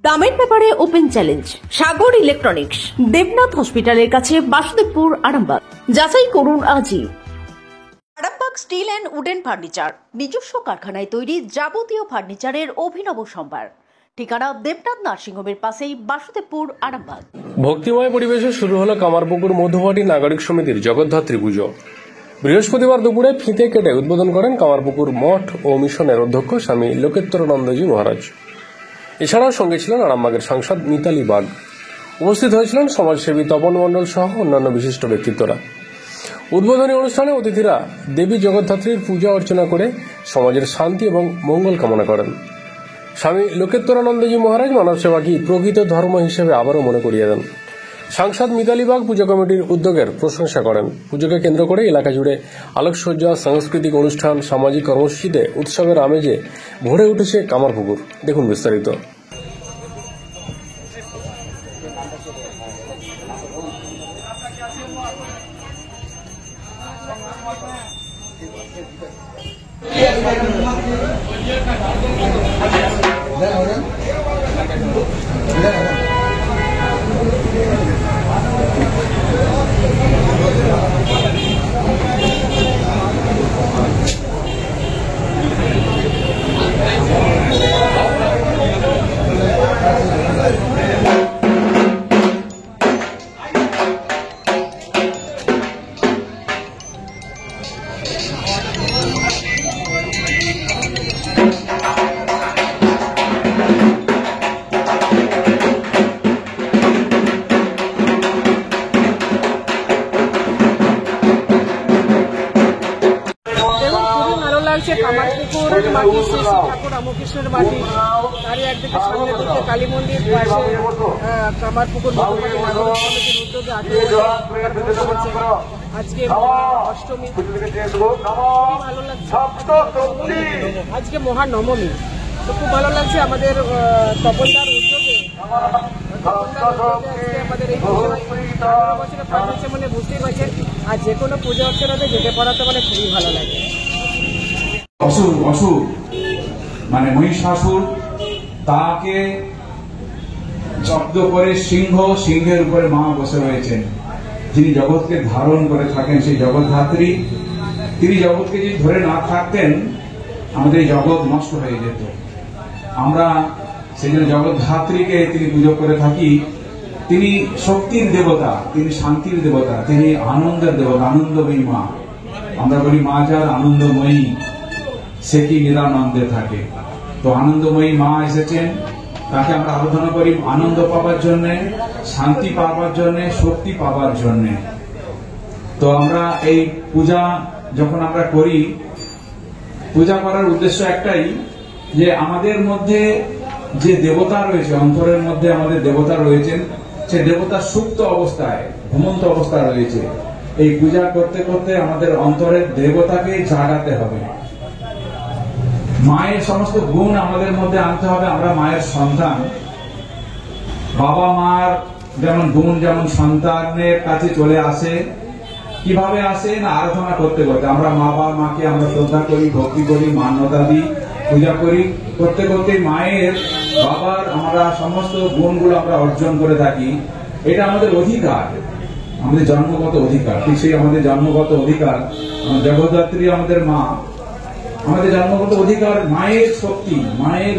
দামের ব্যাপারে open challenge সাগর electronics, Debnath হসপিটালের কাছে, বাসুদেবপুর, আরামবাগ। যাচাই করুন আজই। Arambagh steel and wooden furniture, নিজস্ব কারখানায় তৈরি যাবতীয় ফার্নিচারের অভিনব সম্ভার। ঠিকানা দেবনাথ নার্সিংহোমের পাশেই, বাসুদেবপুর, আরামবাগ। ভক্তিময় পরিবেশে শুরু হলো কামারপুকুর মধুবাটি নাগরিক সমিতির জগদ্ধাত্রী পুজো। বৃহস্পতিবার দুপুরে ফিতে কেটে উদ্বোধন করেন কামারপুকুর মঠ ও মিশনের অধ্যক্ষ স্বামী লোকেত্তরানন্দজি মহারাজ। এছাড়াও সঙ্গে ছিলেন আরামবাগের সাংসদ মিতালি বাগ। উপস্থিত হয়েছিলেন সমাজসেবী তপন মণ্ডল সহ অন্যান্য বিশিষ্ট ব্যক্তিত্বরা। উদ্বোধনী অনুষ্ঠানে অতিথিরা দেবী জগদ্ধাত্রীর পূজা অর্চনা করে সমাজের শান্তি এবং মঙ্গল কামনা করেন। স্বামী লোকেত্তরানন্দজি মহারাজ মানব সেবাকে প্রকৃত ধর্ম হিসেবে আবারও মনে করিয়ে দেন। সাংসদ মিতালি বাগ পুজো কমিটির উদ্যোগের প্রশংসা করেন। পুজোকে কেন্দ্র করে এলাকা জুড়ে আলোকসজ্জা, সাংস্কৃতিক অনুষ্ঠান, সামাজিক কর্মসূচিতে উৎসবের আমেজে ভরে উঠেছে কামারপুকুর। দেখুন বিস্তারিত। কামারপুকুর মাটি, শ্রী শ্রী ঠাকুর রামকৃষ্ণের মাটি, তারই একদিকে সামনে দিকে কালী মন্দির, পাশে কামারপুকুর মধুবাটি নাগরিক কমিটির উদ্যোগে আজকে অষ্টমী, খুব ভালো লাগছে। আজকে মহানবমী, তো খুব ভালো লাগছে আমাদের তপনদার উদ্যোগে। আমাদের এই বছরে পাঠ হচ্ছে মানে বুঝতেই পারছেন, আর যে কোনো পুজো অর্চনাতে যেতে পড়াতে মানে খুবই ভালো লাগে। অসুর মানে মহিষাসুর, তাকে জব্দ করে সিংহের উপরে মা বসে রয়েছেন, যিনি জগৎকে ধারণ করে থাকেন, সেই জগদ্ধাত্রী। তিনি জগৎকে যদি ধরে না থাকতেন, আমাদের এই জগৎ নষ্ট হয়ে যেত। আমরা সেই জন্য জগদ্ধাত্রীকে তিনি পুজো করে থাকি। তিনি শক্তির দেবতা, তিনি শান্তির দেবতা, তিনি আনন্দের দেবতা, আনন্দময়ী মা। আমরা বলি মা যার আনন্দময়ী, সে কি নিরানন্দে থাকে। তো আনন্দময়ী মা এসেছেন, তাকে আমরা আরাধনা করি আনন্দ পাবার জন্য, শান্তি পাবার জন্য, শক্তি পাবার জন্য। তো আমরা এই পূজা যখন আমরা করি, পূজা করার উদ্দেশ্য একটাই, যে আমাদের মধ্যে যে দেবতা রয়েছে, অন্তরের মধ্যে আমাদের দেবতা রয়েছেন, সে দেবতা সুপ্ত অবস্থায়, ঘুমন্ত অবস্থায় রয়েছে। এই পূজা করতে করতে আমাদের অন্তরের দেবতাকে জাগাতে হবে। মায়ের সমস্ত গুণ আমাদের মধ্যে আনতে হবে। আমরা মায়ের সন্তান। বাবা মার যেমন গুণ যেমন সন্তানের কাছে চলে আসে, কিভাবে আসে না আরাধনা করতে করতে। আমরা মা বাবা মাকে আমরা শ্রদ্ধা করি, ভক্তি করি, মান্যতা দিই, পূজা করি। করতে করতে মায়ের বাবার আমরা সমস্ত গুণগুলো আমরা অর্জন করে থাকি। এটা আমাদের অধিকার, আমাদের জন্মগত অধিকার। ঠিক সেই আমাদের জন্মগত অধিকার, জগদ্ধাত্রী আমাদের মা, আমাদের জন্মগত অধিকার। মায়ের শক্তি, মায়ের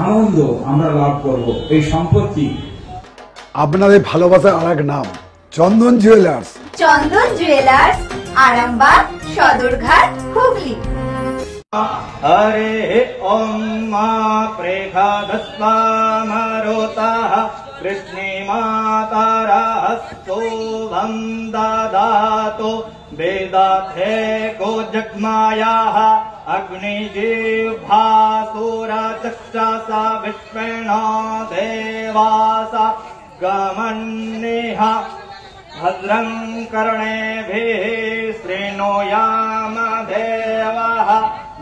আনন্দ আমরা লাভ করব, এই সম্পত্তি। আপনাদের ভালোবাসার আর এক নাম চন্দন জুয়েলার্স। চন্দন জুয়েলার্স, আরামবাগ, সদরঘাট, হুগলি। হরে ওম মা প্রেঘাদস্বামরোতাঃ কৃষ্ণে মাতারাস্তোভং দাদাতো বেদাথে গো জগমায়াঃ অগ্নিজিহ্বাসুরচক্ষুষা বিষ্ণু দেবাসা গমন্নেহ ভদ্রং কর্ণেভিঃ শৃণুয়াম দেবাः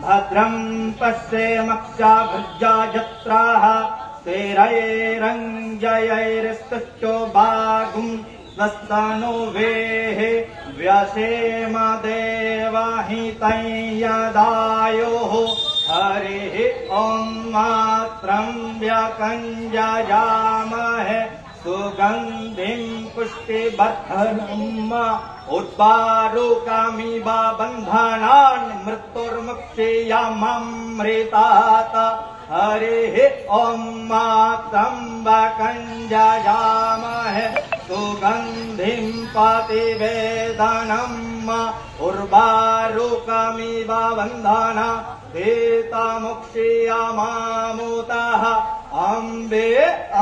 भद्रं पश्येमक्षाभुजाजत्राः स्थिरैरञ्जयैरस्तुष्टुभागुं स्वस्तनुभिः व्यसेम देवहितं यदायुः हरिः ॐ त्र्यम्बकञ्जयामहे सुगन्धिं पुष्टिवर्धनम् उद्वारुकामिव बन्धनान् मृत्युर्मुक्षीयममृतात् हरिः ॐ त्र्यम्बकञ्जयामहे सुगन्धिं प्रतिवेदनम् उर्वारुकमिव बन्धना भीतमुक्षीयमामुतः अम्बे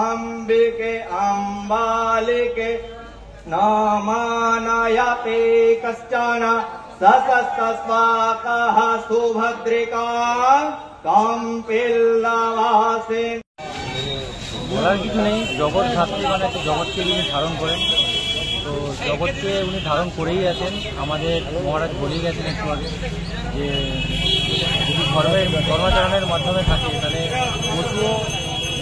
अम्बिके अम्बालिके नामानयते कश्चन सशस्त्रस्वाकः सुभद्रिका कम्पिल्लवासे। বলার কিছু নেই, জগৎ ধাত্রী মানে তো জগৎকে যিনি ধারণ করেন, তো জগৎকে উনি ধারণ করেই আছেন। আমাদের মহারাজ বলেই গেছেন একটু আগে যে যদি ধর্মাচরণের মাধ্যমে থাকে তাহলে পশুও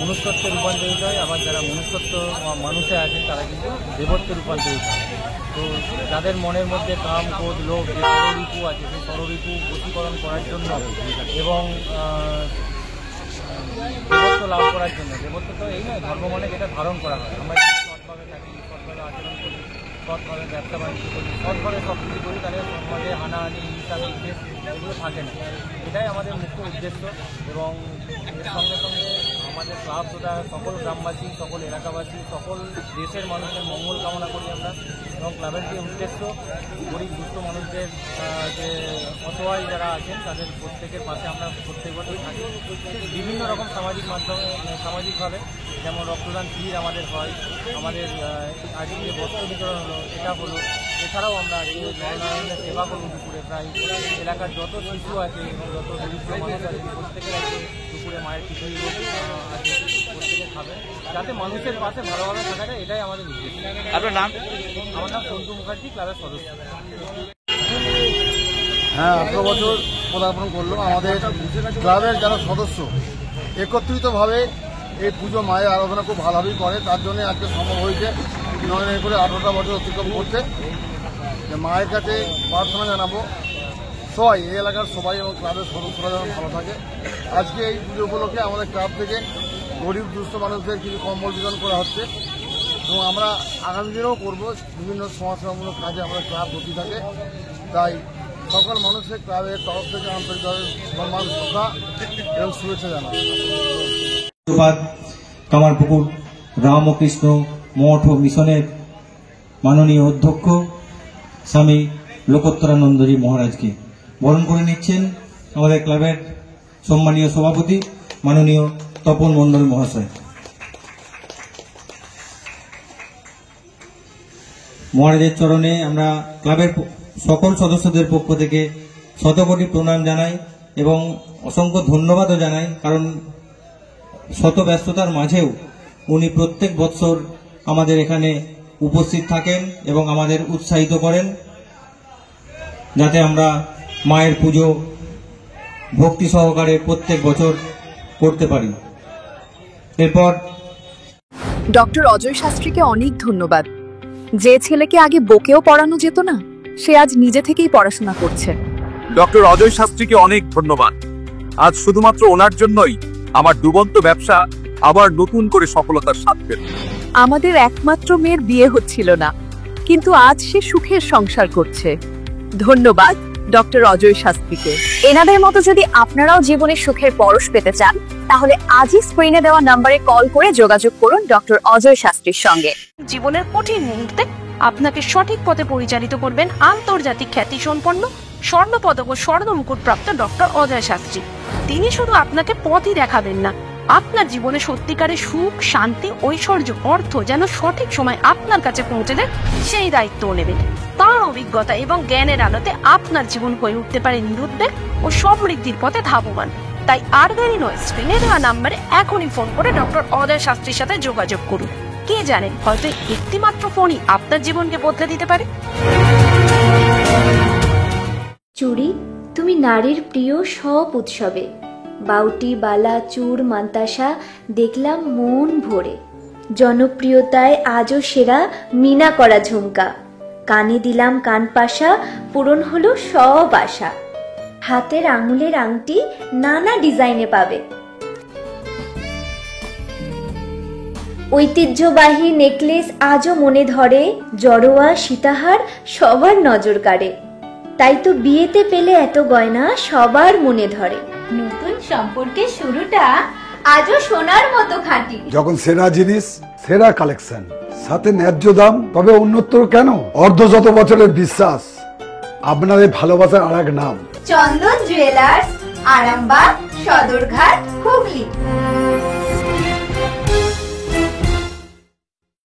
মনুষ্যত্বে রূপান্তরিত হয়, আবার যারা মনুষ্যত্ব মানুষে আছেন তারা কিন্তু দেবত্বে রূপান্তরিত হয়। তো যাদের মনের মধ্যে কাম, ক্রোধ, লোভ যে ষড়রিপু আছে সেই ষড়রিপু বশীকরণ করার জন্য এবং দেবত্ব লাভ করার জন্য, দেবত্ব তো এই নয়, ধর্ম মানে যেটা ধারণ করা হয়। আমরা সৎভাবে থাকি, সৎভাবে আচরণ করি, সৎভাবে ব্যবসা বাণিজ্য করি, সৎভাবে সব কিছু করি, তাহলে সমাজে হানাহানি, হিংসা, বিদ্বেষ এগুলো থাকে না। এটাই আমাদের মুখ্য উদ্দেশ্য। এবং এর সঙ্গে সঙ্গে আমাদের ক্লাব তথা সকল গ্রামবাসী, সকল এলাকাবাসী, সকল দেশের মানুষের মঙ্গল কামনা করি আমরা। এবং ক্লাবের যে উদ্দেশ্য গরিব দুস্থ মানুষদের যে অসহায় যারা আছেন তাদের প্রত্যেকের পাশে আমরা প্রত্যেক বছর থাকি। বিভিন্ন রকম সামাজিক মাধ্যমে সামাজিকভাবে যেমন রক্তদান শিবির আমাদের হয়, আমাদের আজকে যে বস্ত্র বিতরণ হলো এটা হলো, এছাড়াও আমরা নরনারায়ণের সেবা করব দুপুরে। প্রায় এলাকার যত শিশু আছে এবং যত দরিদ্র মানুষ আছে প্রত্যেকের আছে দুপুরে মায়ের খিচুড়ি আছে, প্রত্যেকে খাবে যাতে মানুষের পাশে ভালোভাবে থাকা যায়, এটাই আমাদের উদ্দেশ্য। আপনার নাম? আমার নাম সন্তু মুখার্জি, ক্লাবের সদস্য। হ্যাঁ, 18 বছর পদার্পণ করলো। আমাদের ক্লাবের যারা সদস্য একত্রিতভাবে এই পুজো মায়ের আরাধনা খুব ভালোভাবেই করে, তার জন্য আজকে সম্ভব হয়েছে নয় করে 18টা বছর অতিক্রম করতে। যে মায়ের কাছে প্রার্থনা জানাবো সবাই, এই এলাকার সবাই এবং ক্লাবের সদস্যরা যেন ভালো থাকে। আজকে এই পুজো উপলক্ষে আমাদের ক্লাব থেকে গরিব দুস্থ মানুষদের কিছু কম্বল বিতরণ করা হচ্ছে এবং আমরা আগামী দিনেও করবো। বিভিন্ন সমাজসেবামূলক কাজে আমাদের ক্লাব ব্রতী থাকে, তাই সকল মানুষের ক্লাবের তরফ থেকে আন্তরিকভাবে সম্মান, শ্রদ্ধা এবং শুভেচ্ছা জানাই। কামারপুকুর রামকৃষ্ণ মঠ ও মিশনের মাননীয় অধ্যক্ষ স্বামী লোকোত্তরানন্দজি মহারাজকে বরণ করে নিচ্ছেন আমাদের ক্লাবের সম্মানীয় সভাপতি মাননীয় তপন মণ্ডল মহাশয়। মহারাজের চরণে আমরা ক্লাবের সকল সদস্যদের পক্ষ থেকে শতকোটি প্রণাম জানাই এবং অসংখ্য ধন্যবাদও জানাই, কারণ শত ব্যস্ততার মাঝেও উনি প্রত্যেক বৎসর আমাদের এখানে উপস্থিত থাকেন এবং আমাদের উৎসাহিত করেন যাতে আমরা মায়ের পুজো ভক্তি সহকারে প্রত্যেক বছর করতে পারি। এরপর ডক্টর অজয় শাস্ত্রীকে অনেক ধন্যবাদ। যে ছেলেকে আগে বকেও পড়ানো যেত না, সে আজ নিজে থেকেই পড়াশোনা করছে। ডক্টর অজয় শাস্ত্রীকে অনেক ধন্যবাদ। আজ শুধুমাত্র ওনার জন্যই আমার ডুবন্ত ব্যবসা আবার নতুন করে সফলতার স্বাদ পেল। আমাদের একমাত্র মেয়ের বিয়ে হচ্ছিল না, কিন্তু আজ সে সুখের সংসার করছে। ধন্যবাদ ডক্টর অজয় শাস্ত্রীকে। এনাদের মতো যদি আপনারাও জীবনে সুখের পরশ পেতে চান তাহলে আজই স্ক্রিনে দেওয়া নম্বরে কল করে যোগাযোগ করুন ডক্টর অজয় শাস্ত্রীর সঙ্গে। জীবনের কঠিন মুহূর্তে আপনাকে সঠিক পথে পরিচালিত করবেন আন্তর্জাতিক খ্যাতিসম্পন্ন স্বর্ণপদক ও স্বর্ণ মুকুট প্রাপ্ত ডক্টর অজয় শাস্ত্রী। তিনি শুধু আপনাকে পথই দেখাবেন না, আপনার জীবনে সত্যিকারের সুখ, শান্তি, ঐশ্বর্য, অর্থ যেন সঠিক সময় আপনার কাছে পৌঁছে দেন সেই দায়িত্বও নেবেন। তার অভিজ্ঞতা এবং জ্ঞানের আলোতে আপনার জীবন হয়ে উঠতে পারে নিরুদ্বেগ ও সমৃদ্ধির পথে ধাবমান। তাই আর দেরি নয়, স্ক্রিনে দেওয়া নাম্বারে এখনই ফোন করে ডক্টর অজয় শাস্ত্রীর সাথে যোগাযোগ করুন। কে জানেন, হয়তো একটি মাত্র ফোনই আপনার জীবনকে বদলে দিতে পারে। চুড়ি, তুমি নারীর প্রিয় সব উৎসবে। বাউটি, বালা, চূড়, মান্তাসা দেখলাম মন ভরে। জনপ্রিয়তায় আজও সেরা মিনা করা ঝুমকা। কানে দিলাম কানপাশা, পূরণ হলো সব আশা। হাতের আঙুলের আংটি নানা ডিজাইনে পাবে। ঐতিহ্যবাহী নেকলেস আজও মনে ধরে, জড়োয়া সীতাহার সবার নজর কাড়ে। তাই তো বিয়েতে পেলে এত গয়না সবার মনে ধরে। নতুন সম্পর্কের শুরুটা আজও সোনার মতো খাঁটি। যখন সেরা জিনিস, সেরা কালেকশন, সাথে ন্যায্য দাম, তবে উন্নতর কেন? অর্ধশত বছরের বিশ্বাস, আপনাদের ভালোবাসার আর এক নাম। চন্দন জুয়েলার্স, আরামবাগ, সদরঘাট, হুগলি।